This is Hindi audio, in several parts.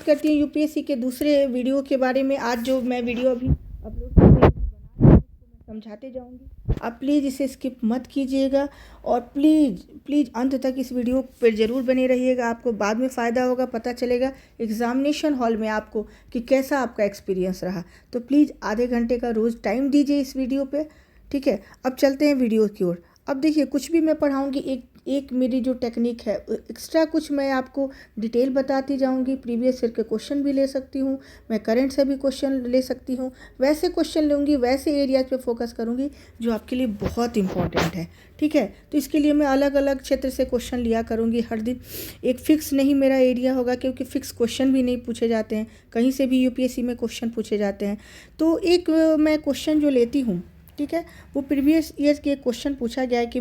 बात करती हूँ यूपीएससी के दूसरे वीडियो के बारे में। आज जो मैं वीडियो अभी अपलोड कर रही हूँ उसको मैं समझाते जाऊँगी। आप प्लीज़ इसे स्किप मत कीजिएगा और प्लीज़ अंत तक इस वीडियो पर ज़रूर बने रहिएगा। आपको बाद में फ़ायदा होगा, पता चलेगा एग्ज़ामिनेशन हॉल में आपको कि कैसा आपका एक्सपीरियंस रहा। तो प्लीज़ आधे घंटे का रोज़ टाइम दीजिए इस वीडियो पे, ठीक है। अब चलते हैं वीडियो की ओर। अब देखिए, कुछ भी मैं पढ़ाऊँगी एक मेरी जो टेक्निक है, एक्स्ट्रा कुछ मैं आपको डिटेल बताती जाऊंगी। प्रीवियस ईयर के क्वेश्चन भी ले सकती हूँ, मैं करंट से भी क्वेश्चन ले सकती हूँ। वैसे क्वेश्चन लूँगी, वैसे एरियाज पे फोकस करूँगी जो आपके लिए बहुत इंपॉर्टेंट है, ठीक है। तो इसके लिए मैं अलग अलग क्षेत्र से क्वेश्चन लिया करूँगी हर दिन। एक फिक्स नहीं मेरा एरिया होगा, क्योंकि फिक्स क्वेश्चन भी नहीं पूछे जाते हैं, कहीं से भी यूपीएससी में क्वेश्चन पूछे जाते हैं। तो एक मैं क्वेश्चन जो लेती हूँ, ठीक है, वो प्रीवियस ईयर के क्वेश्चन पूछा गया है कि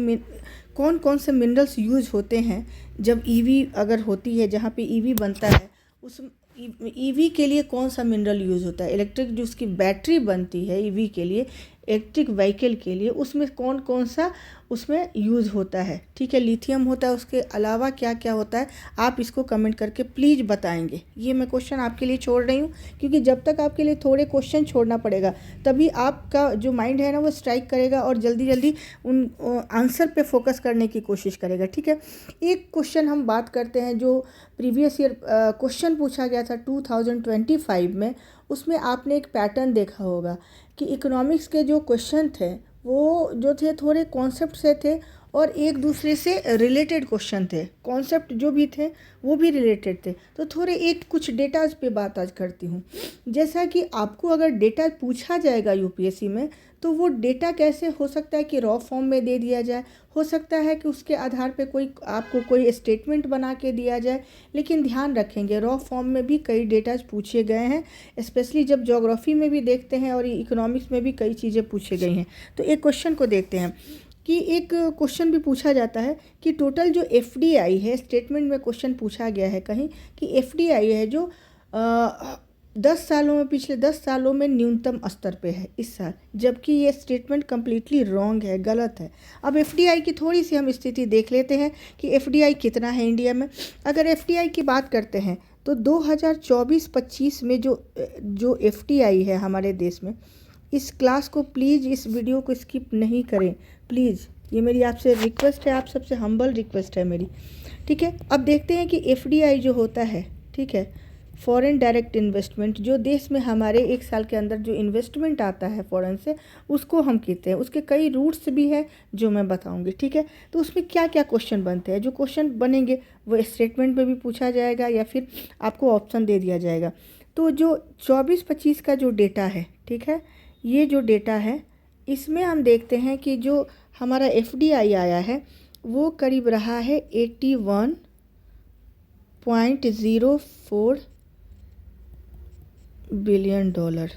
कौन कौन से मिनरल्स यूज होते हैं जब ईवी अगर होती है, जहाँ पे ईवी बनता है उस ईवी के लिए कौन सा मिनरल यूज़ होता है। इलेक्ट्रिक जो उसकी बैटरी बनती है ईवी के लिए, इलेक्ट्रिक व्हीकल के लिए, उसमें कौन कौन सा उसमें यूज़ होता है, ठीक है। लिथियम होता है, उसके अलावा क्या क्या होता है, आप इसको कमेंट करके प्लीज़ बताएंगे। ये मैं क्वेश्चन आपके लिए छोड़ रही हूँ, क्योंकि जब तक आपके लिए थोड़े क्वेश्चन छोड़ना पड़ेगा तभी आपका जो माइंड है ना वो स्ट्राइक करेगा और जल्दी जल्दी उन आंसर पे फोकस करने की कोशिश करेगा, ठीक है। एक क्वेश्चन हम बात करते हैं जो प्रीवियस ईयर क्वेश्चन पूछा गया था 2025 में। उसमें आपने एक पैटर्न देखा होगा कि इकोनॉमिक्स के जो क्वेश्चन थे वो जो थे थोड़े कॉन्सेप्ट से थे और एक दूसरे से रिलेटेड क्वेश्चन थे। कॉन्सेप्ट जो भी थे वो भी रिलेटेड थे। तो थोड़े एक कुछ डेटाज पे बात आज करती हूँ। जैसा कि आपको अगर डेटा पूछा जाएगा यूपीएससी में, तो वो डेटा कैसे हो सकता है कि रॉ फॉर्म में दे दिया जाए, हो सकता है कि उसके आधार पे आपको कोई स्टेटमेंट बना के दिया जाए। लेकिन ध्यान रखेंगे, रॉ फॉर्म में भी कई डेटाज पूछे गए हैं, स्पेशली जब ज्योग्राफी में भी देखते हैं और इकोनॉमिक्स में भी कई चीज़ें पूछे गई हैं। तो एक क्वेश्चन को देखते हैं कि एक क्वेश्चन भी पूछा जाता है कि टोटल जो एफडीआई है, स्टेटमेंट में क्वेश्चन पूछा गया है कहीं कि एफडीआई है जो 10 सालों में, पिछले 10 सालों में न्यूनतम स्तर पे है इस साल, जबकि ये स्टेटमेंट कम्प्लीटली रॉन्ग है, गलत है। अब एफडीआई की थोड़ी सी हम स्थिति देख लेते हैं कि एफडीआई कितना है इंडिया में। अगर एफडीआई की बात करते हैं तो 2024-25 में जो एफडीआई है हमारे देश में, इस क्लास को प्लीज़, इस वीडियो को स्किप नहीं करें प्लीज़, ये मेरी आपसे रिक्वेस्ट है, आप सबसे हम्बल रिक्वेस्ट है मेरी, ठीक है। अब देखते हैं कि एफडीआई जो होता है, ठीक है, फॉरेन डायरेक्ट इन्वेस्टमेंट, जो देश में हमारे एक साल के अंदर जो इन्वेस्टमेंट आता है फॉरेन से, उसको हम कहते हैं। उसके कई रूट्स भी हैं जो मैं बताऊंगी, ठीक है। तो उसमें क्या क्या क्वेश्चन बनते हैं, जो क्वेश्चन बनेंगे वो स्टेटमेंट में भी पूछा जाएगा या फिर आपको ऑप्शन दे दिया जाएगा। तो जो 24-25 का जो डेटा है, ठीक है, ये जो डेटा है इसमें हम देखते हैं कि जो हमारा एफडीआई आया है वो करीब रहा है 81.04 बिलियन डॉलर।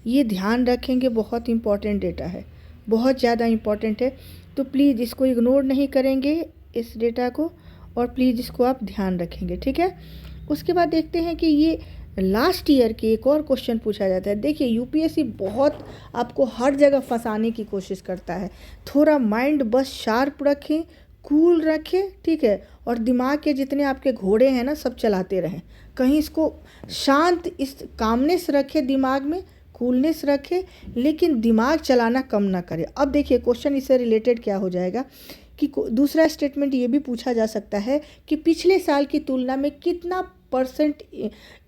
ये ध्यान रखेंगे, बहुत इम्पॉर्टेंट डेटा है, बहुत ज़्यादा इम्पॉर्टेंट है। तो प्लीज़ इसको इग्नोर नहीं करेंगे इस डेटा को, और प्लीज़ इसको आप ध्यान रखेंगे, ठीक है। उसके बाद देखते हैं कि ये लास्ट ईयर के एक और क्वेश्चन पूछा जाता है। देखिए, यूपीएससी बहुत आपको हर जगह फंसाने की कोशिश करता है। थोड़ा माइंड बस शार्प रखें, कूल रखें, ठीक है, और दिमाग के जितने आपके घोड़े हैं ना सब चलाते रहें। कहीं इसको शांत, इस कामनेस रखें दिमाग में, कूलनेस रखें, लेकिन दिमाग चलाना कम ना करें। अब देखिए क्वेश्चन इससे रिलेटेड क्या हो जाएगा कि दूसरा स्टेटमेंट ये भी पूछा जा सकता है कि पिछले साल की तुलना में कितना %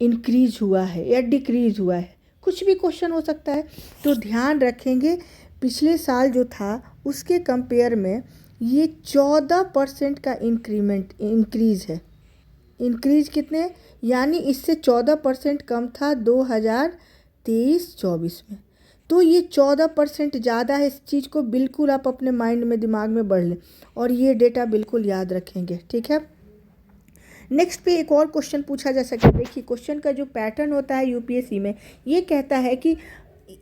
इंक्रीज हुआ है या डिक्रीज हुआ है, कुछ भी क्वेश्चन हो सकता है। तो ध्यान रखेंगे, पिछले साल जो था उसके कंपेयर में ये 14% का इंक्रीज है। इंक्रीज कितने, यानी इससे 14% कम था 2023-24 में। तो ये 14% ज़्यादा है। इस चीज़ को बिल्कुल आप अपने माइंड में, दिमाग में बढ़ लें और ये डेटा बिल्कुल याद रखेंगे, ठीक है। नेक्स्ट पे एक और क्वेश्चन पूछा जा सकता है। देखिए, क्वेश्चन का जो पैटर्न होता है यूपीएससी में, ये कहता है कि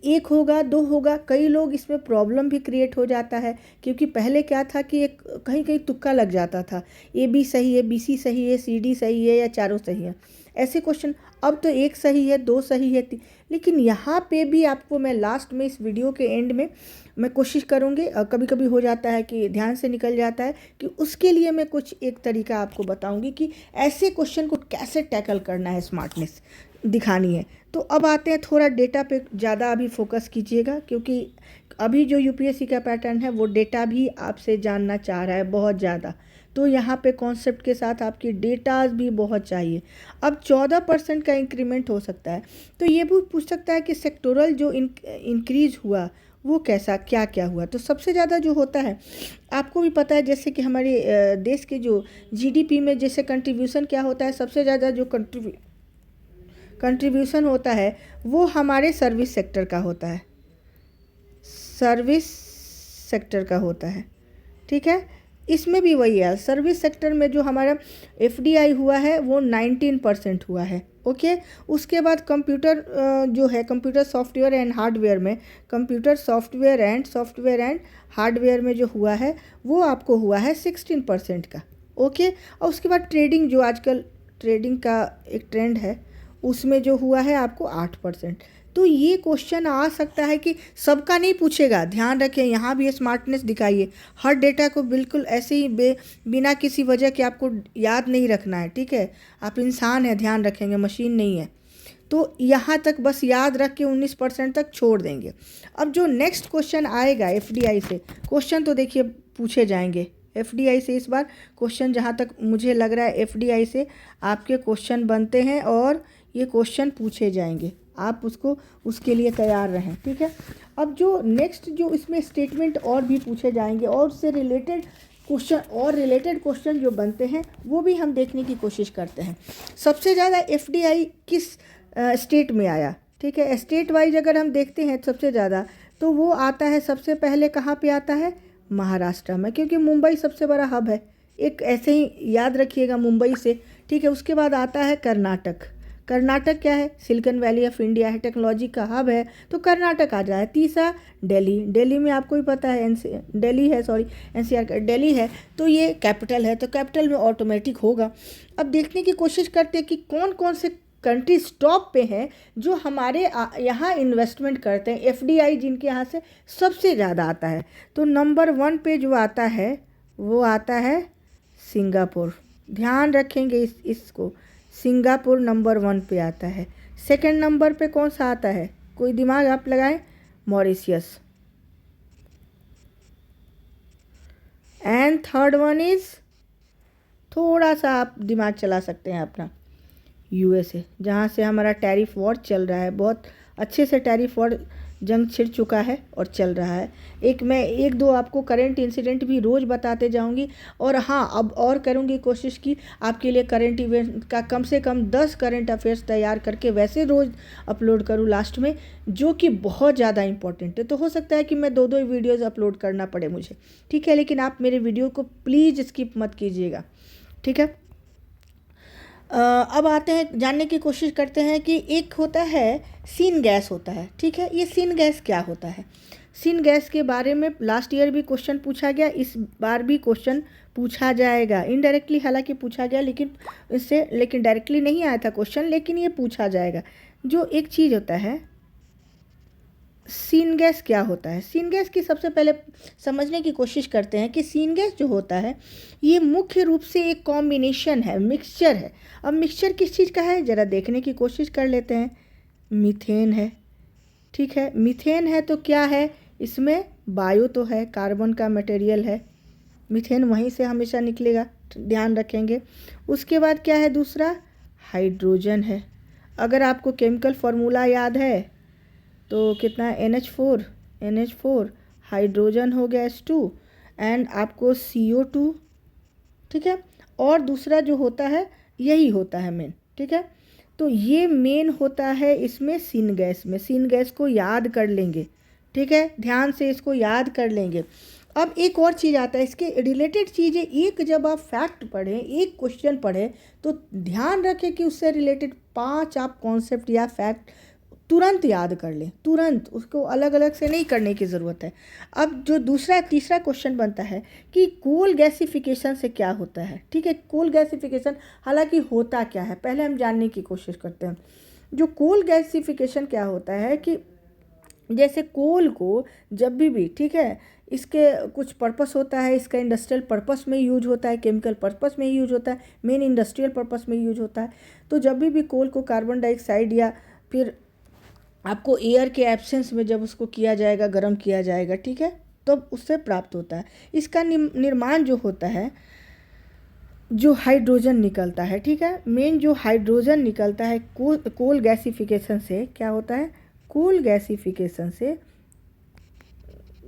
1 होगा, 2 होगा। कई लोग इसमें प्रॉब्लम भी क्रिएट हो जाता है, क्योंकि पहले क्या था कि एक कहीं कहीं तुक्का लग जाता था, AB सही है, BC सही है, CD सही है या चारों सही है। ऐसे क्वेश्चन। अब तो एक सही है, दो सही है, लेकिन यहाँ पे भी आपको मैं लास्ट में इस वीडियो के एंड में मैं कोशिश करूँगी, कभी कभी हो जाता है कि ध्यान से निकल जाता है, कि उसके लिए मैं कुछ एक तरीका आपको बताऊँगी कि ऐसे क्वेश्चन को कैसे टैकल करना है, स्मार्टनेस दिखानी है। तो अब आते हैं, थोड़ा डेटा पे ज़्यादा अभी फोकस कीजिएगा, क्योंकि अभी जो यूपीएससी का पैटर्न है वो डेटा भी आपसे जानना चाह रहा है बहुत ज़्यादा। तो यहाँ पे कॉन्सेप्ट के साथ आपकी डेटाज भी बहुत चाहिए। अब 14% का इंक्रीमेंट हो सकता है, तो ये भी पूछ सकता है कि सेक्टोरल जो इंक्रीज हुआ वो कैसा, क्या क्या हुआ। तो सबसे ज़्यादा जो होता है आपको भी पता है, जैसे कि हमारे देश के जो जीडीपी में जैसे कंट्रीब्यूशन क्या होता है, सबसे ज़्यादा जो कंट्रीब्यूशन होता है वो हमारे सर्विस सेक्टर का होता है, सर्विस सेक्टर का होता है। ठीक है, इसमें भी वही है, सर्विस सेक्टर में जो हमारा एफडीआई हुआ है वो 19% हुआ है। ओके, उसके बाद कंप्यूटर जो है, कंप्यूटर सॉफ्टवेयर एंड हार्डवेयर में, कंप्यूटर सॉफ्टवेयर एंड हार्डवेयर में जो हुआ है वो आपको हुआ है 16% का। ओके, और उसके बाद ट्रेडिंग, जो आजकल ट्रेडिंग का एक ट्रेंड है, उसमें जो हुआ है आपको 8%। तो ये क्वेश्चन आ सकता है कि सबका नहीं पूछेगा, ध्यान रखें, यहाँ भी स्मार्टनेस दिखाइए। हर डेटा को बिल्कुल ऐसे ही बिना किसी वजह के आपको याद नहीं रखना है। ठीक है, आप इंसान हैं, ध्यान रखेंगे, मशीन नहीं है। तो यहाँ तक बस याद रख के 19% तक छोड़ देंगे। अब जो नेक्स्ट क्वेश्चन आएगा एफडीआई से, क्वेश्चन तो देखिए पूछे जाएंगे एफडीआई से। इस बार क्वेश्चन जहाँ तक मुझे लग रहा है एफडीआई से आपके क्वेश्चन बनते हैं और ये क्वेश्चन पूछे जाएंगे, आप उसके लिए तैयार रहें। ठीक है, अब जो नेक्स्ट जो इसमें स्टेटमेंट और भी पूछे जाएंगे और उससे रिलेटेड क्वेश्चन जो बनते हैं वो भी हम देखने की कोशिश करते हैं। सबसे ज़्यादा एफडीआई किस स्टेट में आया। ठीक है, स्टेट वाइज अगर हम देखते हैं सबसे ज़्यादा, तो वो आता है सबसे पहले कहाँ पे आता है, महाराष्ट्र में, क्योंकि मुंबई सबसे बड़ा हब है, एक ऐसे ही याद रखिएगा मुंबई से। ठीक है, उसके बाद आता है कर्नाटक। कर्नाटक क्या है, सिलिकॉन वैली ऑफ इंडिया है, टेक्नोलॉजी का हब है, तो कर्नाटक आ जाए। तीसरा दिल्ली, दिल्ली में आपको ही पता है एनसीआर दिल्ली है, तो ये कैपिटल है, तो कैपिटल में ऑटोमेटिक होगा। अब देखने की कोशिश करते हैं कि कौन कौन से कंट्री टॉप पे हैं जो हमारे यहाँ इन्वेस्टमेंट करते हैं, एफडीआई जिनके यहाँ से सबसे ज़्यादा आता है। तो नंबर 1 पे जो आता है वो आता है सिंगापुर। ध्यान रखेंगे इसको, सिंगापुर नंबर 1 पे आता है। सेकंड नंबर पे कौन सा आता है, कोई दिमाग आप लगाएं, Mauritius. And third one is, थोड़ा सा आप दिमाग चला सकते हैं अपना, यूएसए, जहाँ से हमारा टैरिफ वॉर चल रहा है, बहुत अच्छे से टैरिफ वॉर जंग छिड़ चुका है और चल रहा है। मैं एक दो आपको करंट इंसिडेंट भी रोज़ बताते जाऊंगी, और हाँ अब और करूंगी कोशिश की आपके लिए करंट इवेंट का कम से कम 10 करंट अफेयर्स तैयार करके वैसे रोज़ अपलोड करूँ लास्ट में, जो कि बहुत ज़्यादा इंपॉर्टेंट है। तो हो सकता है कि मैं दो वीडियोज़ अपलोड करना पड़े मुझे। ठीक है, लेकिन आप मेरे वीडियो को प्लीज़ स्किप मत कीजिएगा। ठीक है, अब आते हैं, जानने की कोशिश करते हैं कि एक होता है सीन गैस होता है। ठीक है, ये सीन गैस क्या होता है। सीन गैस के बारे में लास्ट ईयर भी क्वेश्चन पूछा गया, इस बार भी क्वेश्चन पूछा जाएगा, इनडायरेक्टली हालांकि पूछा गया, लेकिन डायरेक्टली नहीं आया था क्वेश्चन, लेकिन ये पूछा जाएगा। जो एक चीज़ होता है सीन गैस क्या होता है। सीन गैस की सबसे पहले समझने की कोशिश करते हैं कि सीन गैस जो होता है ये मुख्य रूप से एक कॉम्बिनेशन है, मिक्सचर है। अब मिक्सचर किस चीज़ का है ज़रा देखने की कोशिश कर लेते हैं। मीथेन है। ठीक है, मीथेन है तो क्या है, इसमें बायो तो है, कार्बन का मटेरियल है, मीथेन वहीं से हमेशा निकलेगा, ध्यान रखेंगे। उसके बाद क्या है, दूसरा हाइड्रोजन है। अगर आपको केमिकल फार्मूला याद है तो कितना, NH4 हाइड्रोजन हो गया H2 एंड आपको CO2। ठीक है, और दूसरा जो होता है यही होता है मेन। ठीक है, तो ये मेन होता है इसमें सीन गैस में। सीन गैस को याद कर लेंगे। ठीक है, ध्यान से इसको याद कर लेंगे। अब एक और चीज़ आता है इसके रिलेटेड चीज़ें, एक जब आप फैक्ट पढ़ें, एक क्वेश्चन पढ़ें, तो ध्यान रखें कि उससे रिलेटेड 5 आप कॉन्सेप्ट या फैक्ट तुरंत याद कर लें, तुरंत, उसको अलग अलग से नहीं करने की ज़रूरत है। अब जो तीसरा क्वेश्चन बनता है कि कोल गैसिफिकेशन से क्या होता है। ठीक है, कोल गैसिफिकेशन हालांकि होता क्या है पहले हम जानने की कोशिश करते हैं। जो कोल गैसिफिकेशन क्या होता है कि जैसे कोल को जब भी, ठीक है, इसके कुछ पर्पस होता है, इसका इंडस्ट्रियल पर्पस में यूज होता है, केमिकल पर्पस में यूज होता है, मेन इंडस्ट्रियल पर्पस में यूज होता है। तो जब भी कोल को कार्बन डाइऑक्साइड या फिर आपको एयर के एब्सेंस में जब उसको किया जाएगा, गर्म किया जाएगा, ठीक है, तो उससे प्राप्त होता है। इसका निर्माण जो होता है, जो हाइड्रोजन निकलता है, ठीक है, मेन जो हाइड्रोजन निकलता है कोल गैसिफिकेशन से क्या होता है, कोल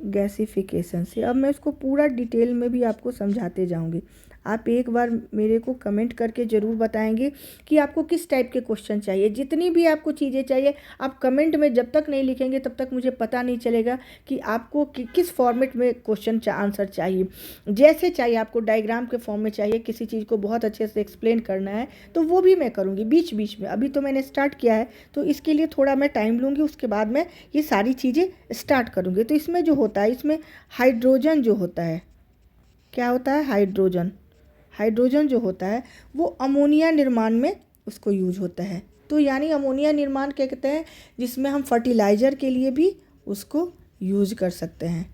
गैसिफिकेशन से अब मैं इसको पूरा डिटेल में भी आपको समझाते जाऊंगी। आप एक बार मेरे को कमेंट करके ज़रूर बताएंगे कि आपको किस टाइप के क्वेश्चन चाहिए। जितनी भी आपको चीज़ें चाहिए आप कमेंट में जब तक नहीं लिखेंगे तब तक मुझे पता नहीं चलेगा कि आपको किस फॉर्मेट में क्वेश्चन आंसर चाहिए। जैसे चाहिए आपको डायग्राम के फॉर्म में चाहिए, किसी चीज़ को बहुत अच्छे से एक्सप्लेन करना है तो वो भी मैं करूँगी बीच बीच में। अभी तो मैंने स्टार्ट किया है तो इसके लिए थोड़ा मैं टाइम लूँगी, उसके बाद मैं ये सारी चीज़ें स्टार्ट करूँगी। तो इसमें जो होता है, इसमें हाइड्रोजन जो होता है, क्या होता है, हाइड्रोजन जो होता है वो अमोनिया निर्माण में उसको यूज होता है। तो यानी अमोनिया निर्माण क्या कहते हैं, जिसमें हम फर्टिलाइज़र के लिए भी उसको यूज कर सकते हैं,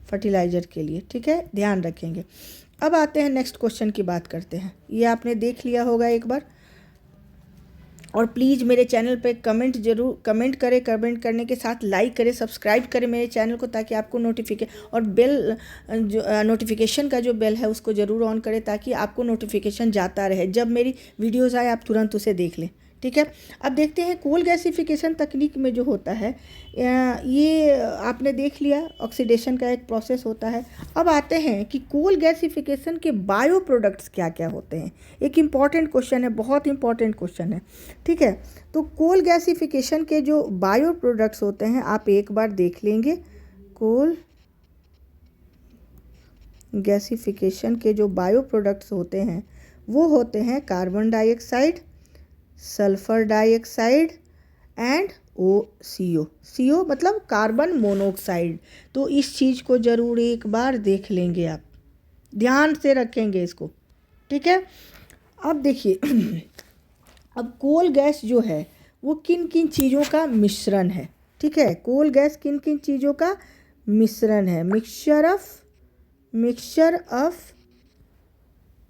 फर्टिलाइज़र के लिए। ठीक है, ध्यान रखेंगे। अब आते हैं नेक्स्ट क्वेश्चन की बात करते हैं। ये आपने देख लिया होगा एक बार, और प्लीज़ मेरे चैनल पे कमेंट करने के साथ लाइक करें, सब्सक्राइब करें मेरे चैनल को, ताकि आपको और बेल जो नोटिफिकेशन का जो बेल है उसको ज़रूर ऑन करें, ताकि आपको नोटिफिकेशन जाता रहे, जब मेरी वीडियोज़ आए आप तुरंत उसे देख लें। ठीक है, अब देखते हैं कोल गैसिफिकेशन तकनीक में जो होता है, ये आपने देख लिया, ऑक्सीडेशन का एक प्रोसेस होता है। अब आते हैं कि कोल गैसिफिकेशन के बायो प्रोडक्ट्स क्या क्या होते हैं। एक इम्पॉर्टेंट क्वेश्चन है, बहुत इम्पॉर्टेंट क्वेश्चन है। ठीक है, तो कोल गैसिफिकेशन के जो बायो प्रोडक्ट्स होते हैं आप एक बार देख लेंगे। कोल गैसिफिकेशन के जो बायो प्रोडक्ट्स होते हैं वो होते हैं carbon dioxide, sulphur dioxide and CO मतलब कार्बन मोनोऑक्साइड। तो इस चीज़ को ज़रूर एक बार देख लेंगे, आप ध्यान से रखेंगे इसको। ठीक है, अब देखिए अब कोल गैस जो है वो किन किन चीज़ों का मिश्रण है। ठीक है, कोल गैस किन किन चीज़ों का मिश्रण है, मिक्सचर ऑफ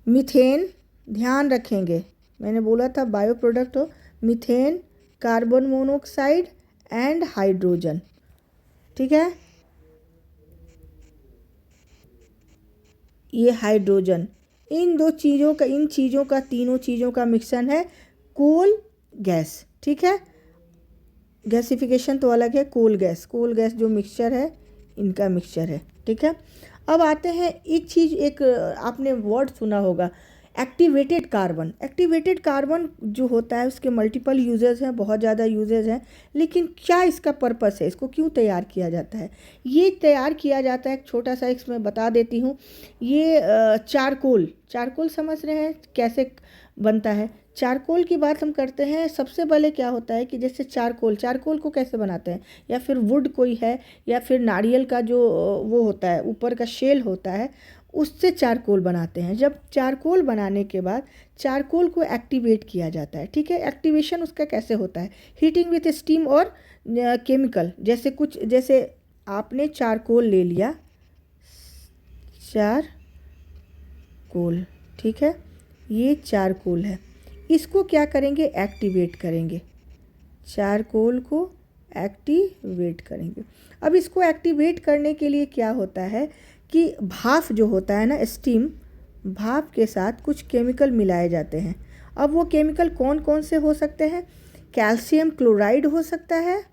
मीथेन, ध्यान रखेंगे, मैंने बोला था बायो प्रोडक्ट हो, methane, carbon monoxide and hydrogen. ठीक है, ये हाइड्रोजन, इन चीज़ों का तीनों चीज़ों का मिश्रण है कोल गैस। ठीक है, गैसिफिकेशन तो अलग है, कोल गैस जो मिक्सचर है इनका मिक्सचर है। ठीक है, अब आते हैं एक आपने वर्ड सुना होगा, एक्टिवेटेड कार्बन जो होता है उसके मल्टीपल यूजेस हैं, बहुत ज़्यादा यूजेस हैं, लेकिन क्या इसका पर्पस है, इसको क्यों तैयार किया जाता है। ये तैयार किया जाता है, एक छोटा सा इसमें बता देती हूँ। ये चारकोल समझ रहे हैं कैसे बनता है। चारकोल की बात हम करते हैं, सबसे पहले क्या होता है कि जैसे चारकोल को कैसे बनाते हैं, या फिर वुड कोई है, या फिर नारियल का जो वो होता है ऊपर का शेल होता है, उससे चारकोल बनाते हैं। जब चारकोल बनाने के बाद चारकोल को एक्टिवेट किया जाता है। ठीक है, एक्टिवेशन उसका कैसे होता है, हीटिंग विथ स्टीम और केमिकल। जैसे आपने चारकोल ले लिया, चारकोल, ठीक है, ये चारकोल है, इसको क्या करेंगे, एक्टिवेट करेंगे, चारकोल को एक्टिवेट करेंगे। अब इसको एक्टिवेट करने के लिए क्या होता है कि भाप जो होता है ना, स्टीम, भाप के साथ कुछ केमिकल मिलाए जाते हैं। अब वो केमिकल कौन कौन से हो सकते हैं, कैल्शियम क्लोराइड हो सकता है,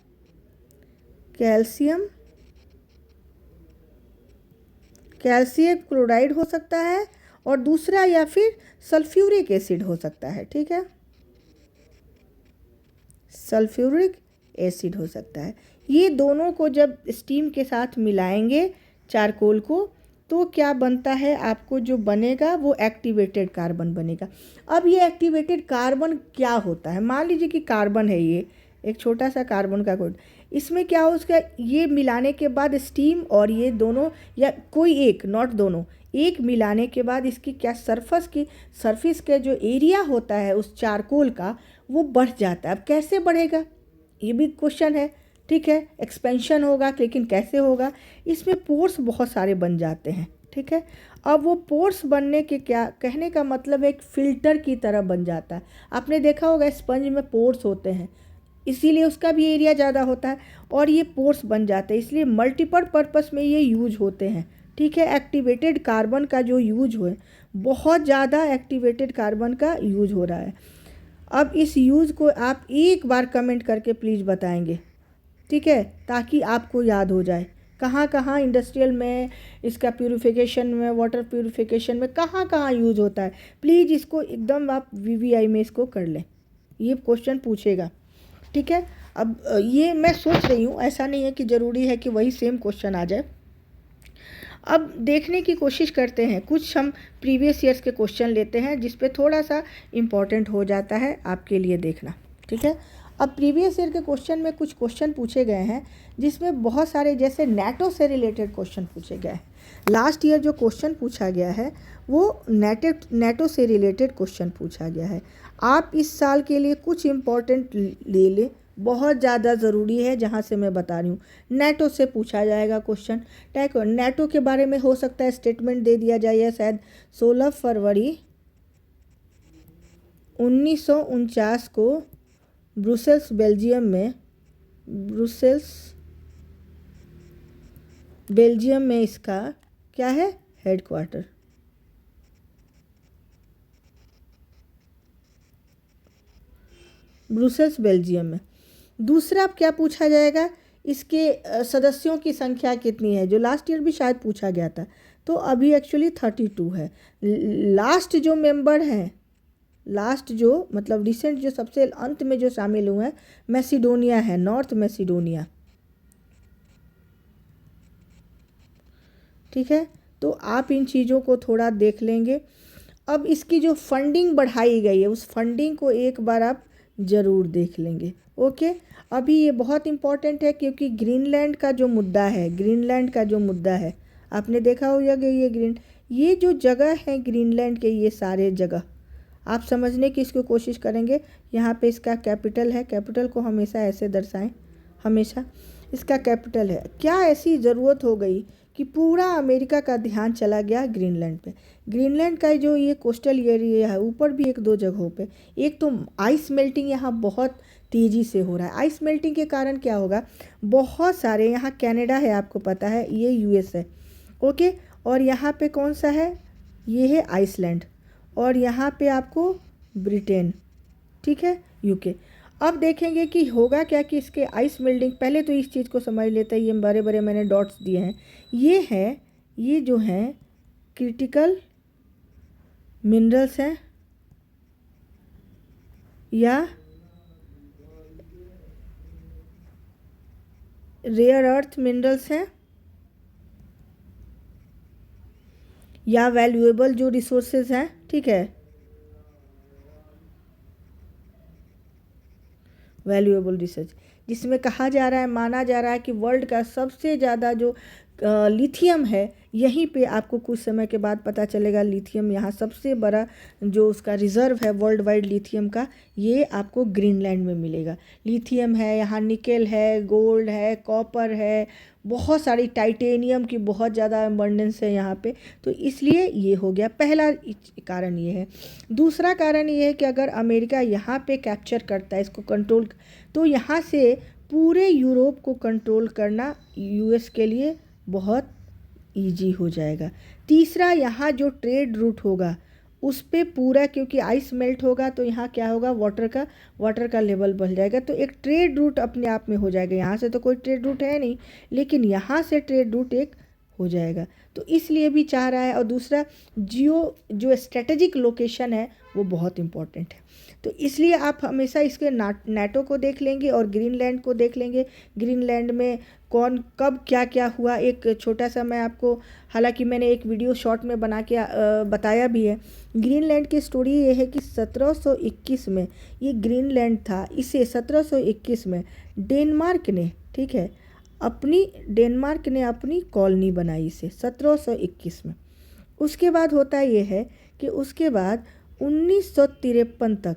कैल्शियम क्लोराइड हो सकता है, और दूसरा या फिर सल्फ्यूरिक एसिड हो सकता है। ठीक है, सल्फ्यूरिक एसिड हो सकता है। ये दोनों को जब स्टीम के साथ मिलाएंगे चारकोल को, तो क्या बनता है, आपको जो बनेगा वो एक्टिवेटेड कार्बन बनेगा। अब ये एक्टिवेटेड कार्बन क्या होता है, मान लीजिए कि कार्बन है, ये एक छोटा सा कार्बन का कोड। इसमें क्या हो, उसका ये मिलाने के बाद स्टीम और ये दोनों या कोई एक, नॉट दोनों, एक मिलाने के बाद इसकी क्या सरफेस का जो एरिया होता है उस चारकोल का वो बढ़ जाता है। अब कैसे बढ़ेगा ये भी क्वेश्चन है, ठीक है। एक्सपेंशन होगा, लेकिन कैसे होगा, इसमें पोर्स बहुत सारे बन जाते हैं, ठीक है। अब वो पोर्स बनने के क्या कहने का मतलब है, एक फ़िल्टर की तरह बन जाता है। आपने देखा होगा स्पंज में पोर्स होते हैं, इसीलिए उसका भी एरिया ज़्यादा होता है और ये पोर्स बन जाते हैं, इसलिए मल्टीपल पर्पस में ये यूज होते हैं, ठीक है। एक्टिवेटेड कार्बन का जो यूज हो, बहुत ज़्यादा एक्टिवेटेड कार्बन का यूज हो रहा है। अब इस यूज़ को आप एक बार कमेंट करके प्लीज़ बताएंगे, ठीक है, ताकि आपको याद हो जाए कहाँ कहाँ इंडस्ट्रियल में, इसका प्यूरिफिकेशन में, वाटर प्यूरिफिकेशन में कहाँ कहाँ यूज़ होता है। प्लीज़ इसको एकदम आप वीवीआई में इसको कर लें, ये क्वेश्चन पूछेगा, ठीक है। अब ये मैं सोच रही हूँ, ऐसा नहीं है कि ज़रूरी है कि वही सेम क्वेश्चन आ जाए। अब देखने की कोशिश करते हैं, कुछ हम प्रीवियस ईयर्स के क्वेश्चन लेते हैं जिस पे थोड़ा सा इम्पॉर्टेंट हो जाता है आपके लिए देखना, ठीक है। अब प्रीवियस ईयर के क्वेश्चन में कुछ क्वेश्चन पूछे गए हैं जिसमें बहुत सारे, जैसे नेटो से रिलेटेड क्वेश्चन पूछे गए हैं। लास्ट ईयर जो क्वेश्चन पूछा गया है वो नेटो से रिलेटेड क्वेश्चन पूछा गया है। आप इस साल के लिए कुछ इम्पॉर्टेंट ले लें, बहुत ज़्यादा ज़रूरी है, जहाँ से मैं बता रही हूँ। नेटो से पूछा जाएगा क्वेश्चन, नेटो के बारे में हो सकता है स्टेटमेंट दे दिया जाए, शायद 16 फरवरी 1949 को ब्रुसेल्स बेल्जियम में इसका क्या है, हेडक्वार्टर। ब्रुसेल्स बेल्जियम में। दूसरा अब क्या पूछा जाएगा, इसके सदस्यों की संख्या कितनी है, जो लास्ट ईयर भी शायद पूछा गया था, तो अभी एक्चुअली 32 है। लास्ट जो मेंबर हैं, लास्ट जो मतलब रिसेंट जो सबसे अंत में जो शामिल हुए हैं, मैसिडोनिया है, नॉर्थ मैसिडोनिया, ठीक है। तो आप इन चीज़ों को थोड़ा देख लेंगे। अब इसकी जो फंडिंग बढ़ाई गई है उस फंडिंग को एक बार आप ज़रूर देख लेंगे, ओके। अभी ये बहुत इम्पॉर्टेंट है क्योंकि ग्रीनलैंड का जो मुद्दा है, आपने देखा होगा कि ये जो जगह है ग्रीनलैंड के, ये सारे जगह आप समझने की इसको कोशिश करेंगे। यहाँ पे इसका कैपिटल है, कैपिटल को हमेशा ऐसे दर्शाएं, हमेशा इसका कैपिटल है। क्या ऐसी ज़रूरत हो गई कि पूरा अमेरिका का ध्यान चला गया ग्रीनलैंड पे। ग्रीनलैंड का जो ये कोस्टल एरिया है, ऊपर भी एक दो जगहों पे, एक तो आइस मेल्टिंग यहाँ बहुत तेज़ी से हो रहा है। आइस मेल्टिंग के कारण क्या होगा, बहुत सारे, यहाँ कनाडा है आपको पता है, ये यूएस है, ओके, और यहाँ पे कौन सा है, ये है आइसलैंड, और यहाँ पे आपको ब्रिटेन, ठीक है, यूके। अब देखेंगे कि होगा क्या कि इसके आइस मेल्टिंग, पहले तो इस चीज़ को समझ लेते हैं, ये बड़े बड़े मैंने डॉट्स दिए हैं, ये है, ये जो हैं क्रिटिकल मिनरल्स हैं या रेयर अर्थ मिनरल्स हैं या वैल्यूएबल जो रिसोर्सेज हैं, ठीक है, वैल्यूएबल रिसर्च, जिसमें कहा जा रहा है, माना जा रहा है कि वर्ल्ड का सबसे ज़्यादा जो लिथियम है, यहीं पे आपको कुछ समय के बाद पता चलेगा, लिथियम यहाँ सबसे बड़ा जो उसका रिज़र्व है वर्ल्ड वाइड लिथियम का, ये आपको ग्रीनलैंड में मिलेगा। लिथियम है, यहाँ निकेल है, गोल्ड है, कॉपर है, बहुत सारी, टाइटेनियम की बहुत ज़्यादा अबंडेंस है यहाँ पे, तो इसलिए ये हो गया पहला कारण ये है। दूसरा कारण ये है कि अगर अमेरिका यहाँ पे कैप्चर करता है, इसको कंट्रोल, तो यहाँ से पूरे यूरोप को कंट्रोल करना यूएस के लिए बहुत इजी हो जाएगा। तीसरा, यहाँ जो ट्रेड रूट होगा उस पे पूरा, क्योंकि आइस मेल्ट होगा तो यहाँ क्या होगा, वाटर का लेवल बढ़ जाएगा, तो एक ट्रेड रूट अपने आप में हो जाएगा। यहाँ से तो कोई ट्रेड रूट है नहीं, लेकिन यहाँ से ट्रेड रूट एक हो जाएगा। तो इसलिए भी चाह रहा है। और दूसरा, जियो जो स्ट्रेटेजिक लोकेशन है वो बहुत इम्पोर्टेंट है। तो इसलिए आप हमेशा इसके नाटो को देख लेंगे और ग्रीनलैंड को देख लेंगे। ग्रीनलैंड में कौन कब क्या क्या हुआ, एक छोटा सा मैं आपको, हालांकि मैंने एक वीडियो शॉर्ट में बना के बताया भी है। ग्रीनलैंड की स्टोरी ये है कि 1721 में ये ग्रीनलैंड था। इसे 1721 में डेनमार्क ने, ठीक है, डेनमार्क ने अपनी कॉलोनी बनाई इसे 1721 में। उसके बाद होता ये है कि उसके बाद 1953 तक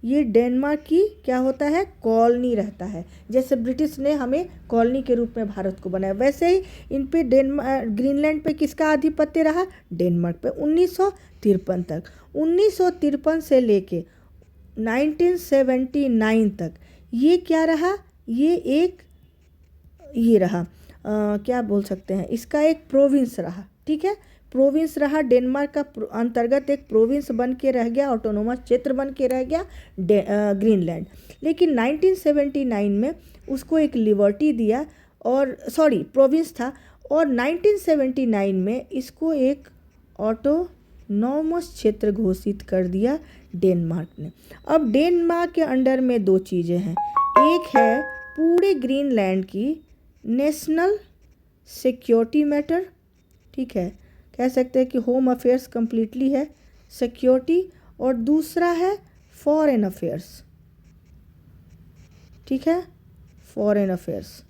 ये डेनमार्क की क्या होता है, कॉलोनी रहता है। जैसे ब्रिटिश ने हमें कॉलोनी के रूप में भारत को बनाया, वैसे ही इन पे ग्रीनलैंड पे किसका आधिपत्य रहा, डेनमार्क पे 1953 तक। 1953 से लेके 1979 तक ये क्या रहा, ये रहा क्या बोल सकते हैं, इसका एक प्रोविंस रहा, ठीक है, प्रोविंस रहा। डेनमार्क का अंतर्गत एक प्रोविंस बन के रह गया, ऑटोनोमस क्षेत्र बन के रह गया ग्रीनलैंड। लेकिन 1979 में उसको एक लिबर्टी दिया, और प्रोविंस था, और 1979 में इसको एक ऑटोनोमस क्षेत्र घोषित कर दिया डेनमार्क ने। अब डेनमार्क के अंडर में दो चीज़ें हैं, एक है पूरे ग्रीनलैंड की नेशनल सिक्योरिटी मैटर, ठीक है, कह सकते हैं कि होम अफेयर्स कंप्लीटली है सिक्योरिटी, और दूसरा है फॉरेन अफेयर्स, ठीक है, फॉरेन अफेयर्स।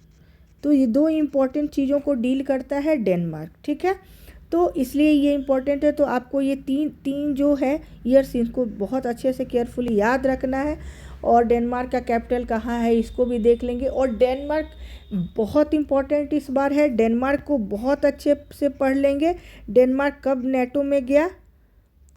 तो ये दो इम्पॉर्टेंट चीज़ों को डील करता है डेनमार्क, ठीक है। तो इसलिए ये इम्पॉर्टेंट है। तो आपको ये तीन जो है ईयर्स, इनको बहुत अच्छे से केयरफुली याद रखना है। और डेनमार्क का कैपिटल कहाँ है इसको भी देख लेंगे। और डेनमार्क बहुत इम्पॉर्टेंट इस बार है, डेनमार्क को बहुत अच्छे से पढ़ लेंगे। डेनमार्क कब नेटो में गया,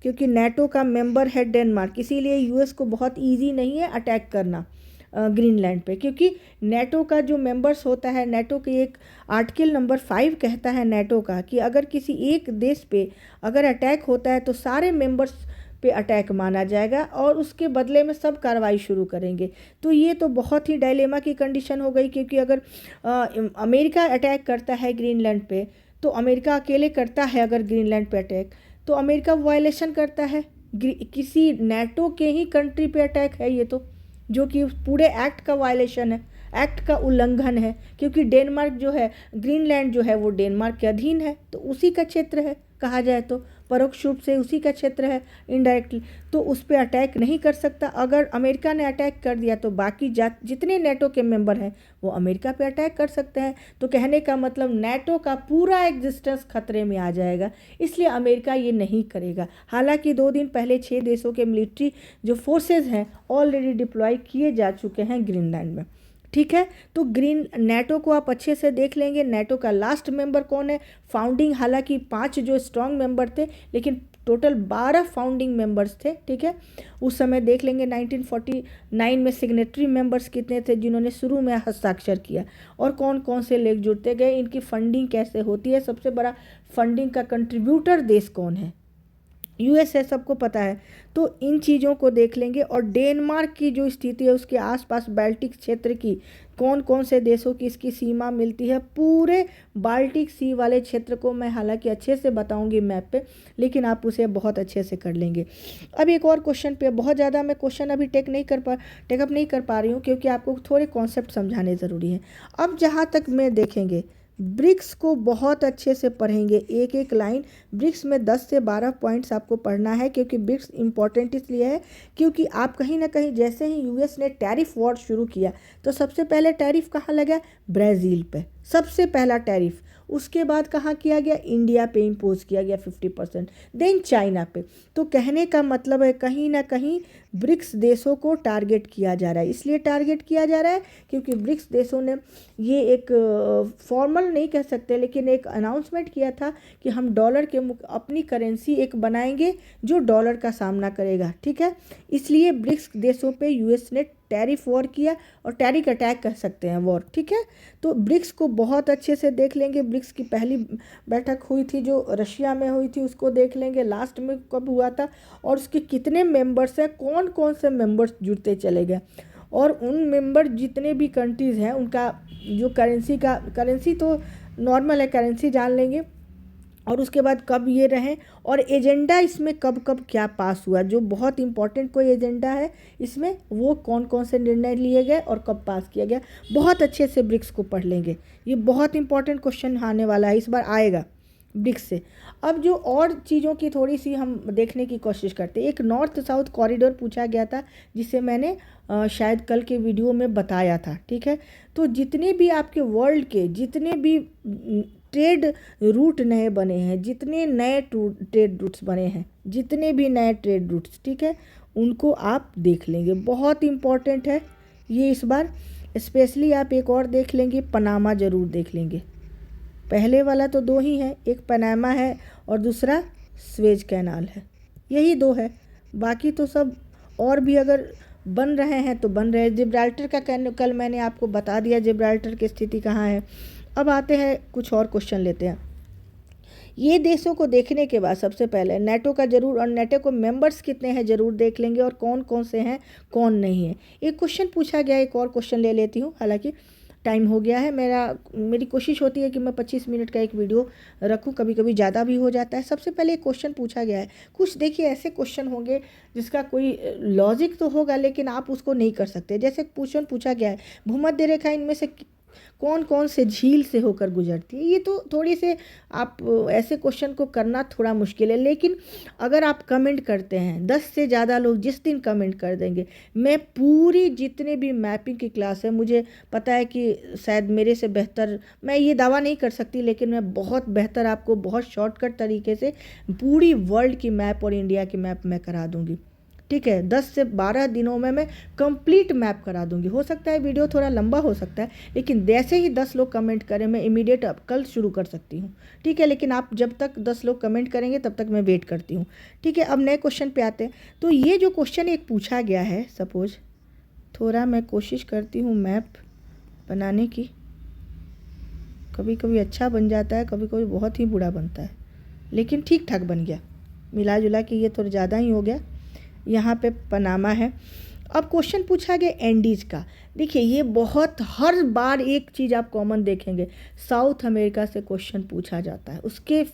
क्योंकि नेटो का मेंबर है डेनमार्क, इसीलिए यूएस को बहुत इजी नहीं है अटैक करना ग्रीनलैंड पे, क्योंकि नेटो का जो मेंबर्स होता है, नेटो के एक आर्टिकल नंबर 5 कहता है नेटो का कि अगर किसी एक देश पे अगर अटैक होता है तो सारे मेंबर्स पे अटैक माना जाएगा और उसके बदले में सब कार्रवाई शुरू करेंगे। तो ये तो बहुत ही डायलेमा की कंडीशन हो गई, क्योंकि अगर अमेरिका अटैक करता है ग्रीनलैंड पे, तो अमेरिका अकेले करता है अगर ग्रीनलैंड पे अटैक, तो अमेरिका वायलेशन करता है, किसी नेटो के ही कंट्री पे अटैक है ये तो, जो कि पूरे एक्ट का वायलेशन है, एक्ट का उल्लंघन है, क्योंकि डेनमार्क जो है, ग्रीनलैंड जो है वो डेनमार्क के अधीन है, तो उसी का क्षेत्र है, कहा जाए तो परोक्ष रूप से उसी का क्षेत्र है इनडायरेक्टली, तो उस पर अटैक नहीं कर सकता। अगर अमेरिका ने अटैक कर दिया तो बाकी जितने नेटो के मेंबर हैं वो अमेरिका पे अटैक कर सकते हैं। तो कहने का मतलब नेटो का पूरा एग्जिस्टेंस खतरे में आ जाएगा, इसलिए अमेरिका ये नहीं करेगा। हालांकि 2 दिन पहले 6 देशों के मिलिट्री जो फोर्सेज हैं ऑलरेडी डिप्लॉय किए जा चुके हैं ग्रीनलैंड में, ठीक है। तो नेटो को आप अच्छे से देख लेंगे। नेटो का लास्ट मेंबर कौन है, फाउंडिंग, हालांकि 5 जो स्ट्रांग मेंबर थे, लेकिन टोटल 12 फाउंडिंग मेंबर्स थे, ठीक है। उस समय देख लेंगे 1949 में सिग्नेटरी मेंबर्स कितने थे जिन्होंने शुरू में हस्ताक्षर किया, और कौन कौन से लेख जुड़ते गए, इनकी फंडिंग कैसे होती है, सबसे बड़ा फंडिंग का कंट्रीब्यूटर देश कौन है, यूएस है, सबको पता है। तो इन चीज़ों को देख लेंगे। और डेनमार्क की जो स्थिति है उसके आसपास बाल्टिक क्षेत्र की कौन कौन से देशों की इसकी सीमा मिलती है, पूरे बाल्टिक सी वाले क्षेत्र को मैं हालांकि अच्छे से बताऊंगी मैप पे, लेकिन आप उसे बहुत अच्छे से कर लेंगे। अब एक और क्वेश्चन पे, बहुत ज़्यादा मैं क्वेश्चन अभी टेकअप नहीं कर पा रही हूँ, क्योंकि आपको थोड़े कॉन्सेप्ट समझाने ज़रूरी है। अब जहाँ तक मैं देखेंगे, ब्रिक्स को बहुत अच्छे से पढ़ेंगे, एक एक लाइन। ब्रिक्स में 10 से 12 पॉइंट्स आपको पढ़ना है, क्योंकि ब्रिक्स इंपॉर्टेंट इसलिए है क्योंकि आप कहीं ना कहीं, जैसे ही यूएस ने टैरिफ वॉर शुरू किया तो सबसे पहले टैरिफ कहाँ लगा, ब्राज़ील पे सबसे पहला टैरिफ। उसके बाद कहाँ किया गया, इंडिया पे इम्पोज किया गया 50%, देन चाइना पे। तो कहने का मतलब है कहीं ना कहीं ब्रिक्स देशों को टारगेट किया जा रहा है। इसलिए टारगेट किया जा रहा है क्योंकि ब्रिक्स देशों ने ये एक फॉर्मल नहीं कह सकते, लेकिन एक अनाउंसमेंट किया था कि हम डॉलर के अपनी करेंसी एक बनाएंगे जो डॉलर का सामना करेगा, ठीक है। इसलिए ब्रिक्स देशों पे यूएस ने टैरिफ वॉर किया, और टैरिफ अटैक कह सकते हैं वॉर, ठीक है। तो ब्रिक्स को बहुत अच्छे से देख लेंगे। ब्रिक्स की पहली बैठक हुई थी जो रशिया में हुई थी, उसको देख लेंगे, लास्ट में कब हुआ था और उसके कितने मेंबर्स हैं, कौन कौन से मेंबर्स जुड़ते चले गए, और उन मेंबर जितने भी कंट्रीज़ हैं उनका जो करेंसी तो नॉर्मल है, करेंसी जान लेंगे, और उसके बाद कब ये रहे, और एजेंडा इसमें कब कब क्या पास हुआ, जो बहुत इंपॉर्टेंट कोई एजेंडा है इसमें, वो कौन कौन से निर्णय लिए गए और कब पास किया गया। बहुत अच्छे से ब्रिक्स को पढ़ लेंगे, ये बहुत इंपॉर्टेंट क्वेश्चन आने वाला है, इस बार आएगा ब्रिक्स से। अब जो और चीज़ों की थोड़ी सी हम देखने की कोशिश करते हैं, एक नॉर्थ साउथ कॉरिडोर पूछा गया था, जिसे मैंने शायद कल के वीडियो में बताया था, ठीक है। तो जितने भी आपके वर्ल्ड के जितने भी ट्रेड रूट नए बने हैं, जितने नए ट्रेड रूट्स बने हैं, जितने भी नए ट्रेड रूट्स, ठीक है, उनको आप देख लेंगे, बहुत इम्पॉर्टेंट है ये इस बार। स्पेशली आप एक और देख लेंगे, पनामा ज़रूर देख लेंगे। पहले वाला तो दो ही है, एक पनामा है और दूसरा स्वेज कैनाल है, यही दो है, बाकी तो सब और भी अगर बन रहे हैं तो बन रहे हैं। जिब्राल्टर का कल मैंने आपको बता दिया जिब्राल्टर की स्थिति कहाँ है। अब आते हैं कुछ और क्वेश्चन लेते हैं। ये देशों को देखने के बाद सबसे पहले नेटो का जरूर, और नेटो को मेंबर्स कितने हैं जरूर देख लेंगे, और कौन कौन से हैं कौन नहीं है। एक क्वेश्चन पूछा गया, एक और क्वेश्चन ले लेती हूँ, हालांकि टाइम हो गया है। मेरी कोशिश होती है कि मैं 25 मिनट का एक वीडियो रखूं, कभी कभी ज़्यादा भी हो जाता है। सबसे पहले एक क्वेश्चन पूछा गया है, कुछ देखिए ऐसे क्वेश्चन होंगे जिसका कोई लॉजिक तो होगा लेकिन आप उसको नहीं कर सकते। जैसे क्वेश्चन पूछा गया है, भूमध्य रेखा इनमें से कौन कौन से झील से होकर गुजरती है। ये तो थोड़ी से आप ऐसे क्वेश्चन को करना थोड़ा मुश्किल है, लेकिन अगर आप कमेंट करते हैं, 10 से ज़्यादा लोग जिस दिन कमेंट कर देंगे, मैं पूरी जितने भी मैपिंग की क्लास है, मुझे पता है कि शायद मेरे से बेहतर, मैं ये दावा नहीं कर सकती, लेकिन मैं बहुत बेहतर आपको बहुत शॉर्टकट तरीके से पूरी वर्ल्ड की मैप और इंडिया की मैप मैं करा दूँगी, ठीक है। 10 से 12 दिनों में मैं कंप्लीट मैप करा दूंगी। हो सकता है वीडियो थोड़ा लंबा हो सकता है, लेकिन जैसे ही 10 लोग कमेंट करें मैं इमीडिएट अब कल शुरू कर सकती हूँ, ठीक है। लेकिन आप जब तक 10 लोग कमेंट करेंगे तब तक मैं वेट करती हूँ, ठीक है। अब नए क्वेश्चन पे आते हैं। तो ये जो क्वेश्चन एक पूछा गया है, सपोज थोड़ा मैं कोशिश करती हूँ मैप बनाने की, कभी कभी अच्छा बन जाता है, कभी कभी बहुत ही बुरा बनता है, लेकिन ठीक ठाक बन गया, मिला जुला के ये थोड़ा ज़्यादा ही हो गया। यहाँ पे पनामा है। अब क्वेश्चन पूछा गया एंडीज का। देखिए ये बहुत, हर बार एक चीज़ आप कॉमन देखेंगे, साउथ अमेरिका से क्वेश्चन पूछा जाता है, उसके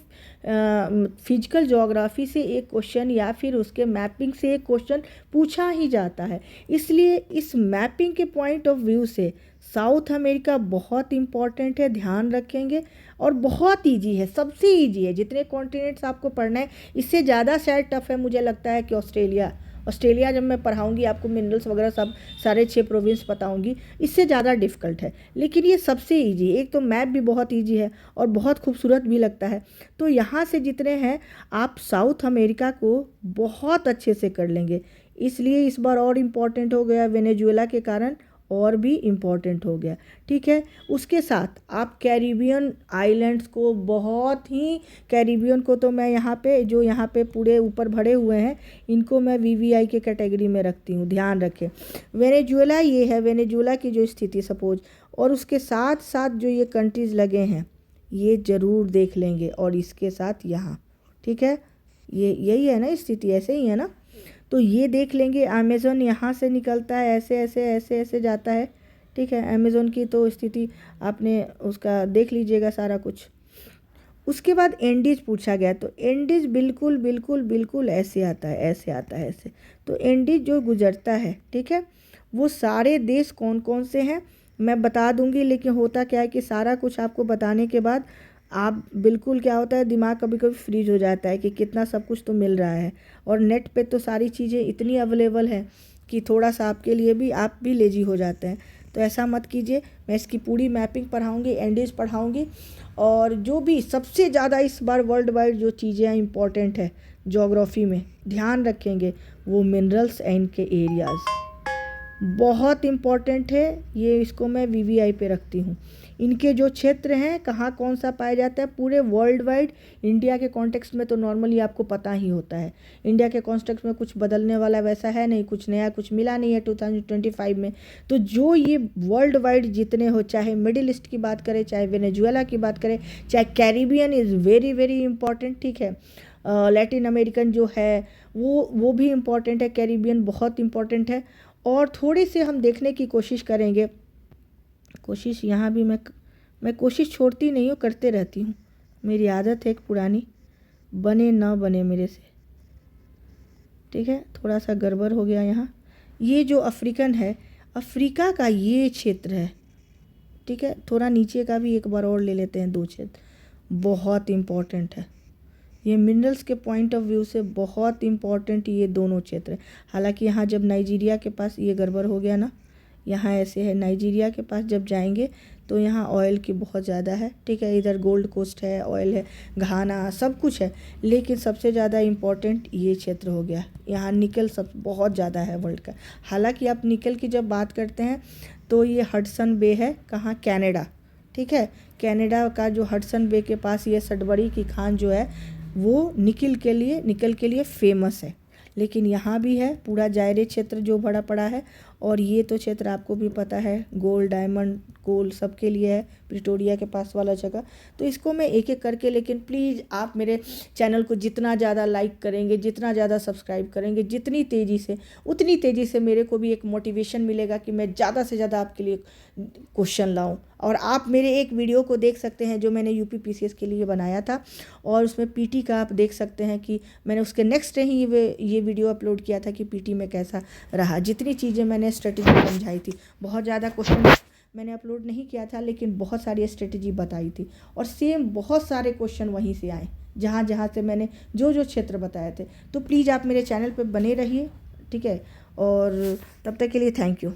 फिजिकल ज्योग्राफी से एक क्वेश्चन या फिर उसके मैपिंग से एक क्वेश्चन पूछा ही जाता है। इसलिए इस मैपिंग के पॉइंट ऑफ व्यू से साउथ अमेरिका बहुत इम्पॉर्टेंट है, ध्यान रखेंगे, और बहुत ईजी है, सबसे ईजी है जितने कॉन्टिनेंट्स आपको पढ़ना है। इससे ज़्यादा शायद टफ है मुझे लगता है कि ऑस्ट्रेलिया जब मैं पढ़ाऊंगी आपको मिनरल्स वगैरह सब सारे 6 प्रोविंस बताऊंगी, इससे ज़्यादा डिफ़िकल्ट है, लेकिन ये सबसे ईजी है। एक तो मैप भी बहुत ईजी है और बहुत खूबसूरत भी लगता है। तो यहाँ से जितने हैं आप साउथ अमेरिका को बहुत अच्छे से कर लेंगे, इसलिए इस बार और इम्पॉर्टेंट हो गया, वेनेजुएला के कारण और भी इम्पॉर्टेंट हो गया, ठीक है। उसके साथ आप कैरिबियन आइलैंड्स को बहुत ही, कैरिबियन को तो मैं यहाँ पे जो यहाँ पे पूरे ऊपर भरे हुए हैं इनको मैं वीवीआई के कैटेगरी में रखती हूँ, ध्यान रखें। वेनेजुएला ये है, वेनेजुएला की जो स्थिति सपोज, और उसके साथ साथ जो ये कंट्रीज़ लगे हैं ये ज़रूर देख लेंगे, और इसके साथ यहाँ, ठीक है, ये यही है ना स्थिति, ऐसे ही है ना। तो ये देख लेंगे। अमेज़न यहाँ से निकलता है, ऐसे ऐसे ऐसे ऐसे जाता है, ठीक है। अमेज़न की तो स्थिति आपने उसका देख लीजिएगा सारा कुछ। उसके बाद एंडीज पूछा गया, तो एंडीज बिल्कुल बिल्कुल बिल्कुल ऐसे आता है, ऐसे आता है, ऐसे। तो एंडीज जो गुजरता है, ठीक है, वो सारे देश कौन कौन से हैं मैं बता दूंगी, लेकिन होता क्या है कि सारा कुछ आपको बताने के बाद आप बिल्कुल, क्या होता है, दिमाग कभी कभी फ्रीज हो जाता है कि कितना सब कुछ तो मिल रहा है, और नेट पे तो सारी चीज़ें इतनी अवेलेबल है कि थोड़ा सा आपके लिए भी आप भी लेजी हो जाते हैं। तो ऐसा मत कीजिए, मैं इसकी पूरी मैपिंग पढ़ाऊँगी, एंडीज पढ़ाऊँगी, और जो भी सबसे ज़्यादा इस बार वर्ल्ड वाइड जो चीज़ें इंपॉर्टेंट है ज्योग्राफी में ध्यान रखेंगे, वो मिनरल्स एंड के एरियाज़ बहुत इम्पॉर्टेंट है। ये इसको मैं वीवीआई पे रखती हूँ। इनके जो क्षेत्र हैं कहाँ कौन सा पाया जाता है पूरे वर्ल्ड वाइड, इंडिया के कॉन्टेक्स्ट में तो नॉर्मली आपको पता ही होता है। इंडिया के कॉन्टेक्स्ट में कुछ बदलने वाला वैसा है नहीं, कुछ नया कुछ मिला नहीं है 2025 में। तो जो ये वर्ल्ड वाइड जितने हो, चाहे मिडिल ईस्ट की बात करें, चाहे वेनेजुएला की बात करें, चाहे Caribbean is very very important, ठीक है। लैटिन अमेरिकन जो है वो भी इम्पॉर्टेंट है, कैरिबियन बहुत इम्पॉर्टेंट है। और थोड़े से हम देखने की कोशिश करेंगे, कोशिश यहाँ भी मैं मैं कोशिश छोड़ती नहीं हूँ, करते रहती हूँ, मेरी आदत है एक पुरानी, बने ना बने मेरे से। ठीक है, थोड़ा सा गड़बड़ हो गया यहाँ। ये जो अफ्रीकन है, अफ्रीका का ये क्षेत्र है। ठीक है, थोड़ा नीचे का भी एक बार और ले लेते हैं, 2 क्षेत्र, बहुत इम्पॉर्टेंट है ये मिनरल्स के पॉइंट ऑफ व्यू से, बहुत इम्पॉर्टेंट ये दोनों क्षेत्र है। हालांकि यहाँ जब नाइजीरिया के पास ये गड़बड़ हो गया ना, यहाँ ऐसे है, नाइजीरिया के पास जब जाएंगे तो यहाँ ऑयल की बहुत ज़्यादा है। ठीक है, इधर गोल्ड कोस्ट है, ऑयल है, घाना, सब कुछ है, लेकिन सबसे ज़्यादा इम्पॉर्टेंट ये क्षेत्र हो गया। यहाँ निकल सब बहुत ज़्यादा है वर्ल्ड का। हालांकि आप निकल की जब बात करते हैं तो ये हडसन बे है, कहाँ, कनाडा। ठीक है, कनाडा का जो हडसन बे के पास ये सडबरी की खान जो है वो निकल के लिए फेमस है। लेकिन यहाँ भी है पूरा जायरे क्षेत्र जो बड़ा पड़ा है, और ये तो क्षेत्र आपको भी पता है, गोल्ड, डायमंड, कोल सबके लिए है, प्रिटोरिया के पास वाला जगह। तो इसको मैं एक एक करके, लेकिन प्लीज़ आप मेरे चैनल को जितना ज़्यादा लाइक करेंगे, जितना ज़्यादा सब्सक्राइब करेंगे, जितनी तेज़ी से, उतनी तेज़ी से मेरे को भी एक मोटिवेशन मिलेगा कि मैं ज़्यादा से ज़्यादा आपके लिए क्वेश्चन लाऊं। और आप मेरे एक वीडियो को देख सकते हैं जो मैंने यूपी पीसीएस के लिए बनाया था, और उसमें पीटी का आप देख सकते हैं कि मैंने उसके नेक्स्ट डे ही ये वीडियो अपलोड किया था कि पीटी में कैसा रहा। जितनी चीज़ें मैंने स्ट्रेटेजी समझाई थी, बहुत ज़्यादा क्वेश्चन मैंने अपलोड नहीं किया था, लेकिन बहुत सारी स्ट्रेटेजी बताई थी, और सेम बहुत सारे क्वेश्चन वहीं से आए जहाँ जहाँ से मैंने जो जो क्षेत्र बताए थे। तो प्लीज़ आप मेरे चैनल पर बने रहिए। ठीक है, और तब तक के लिए थैंक यू।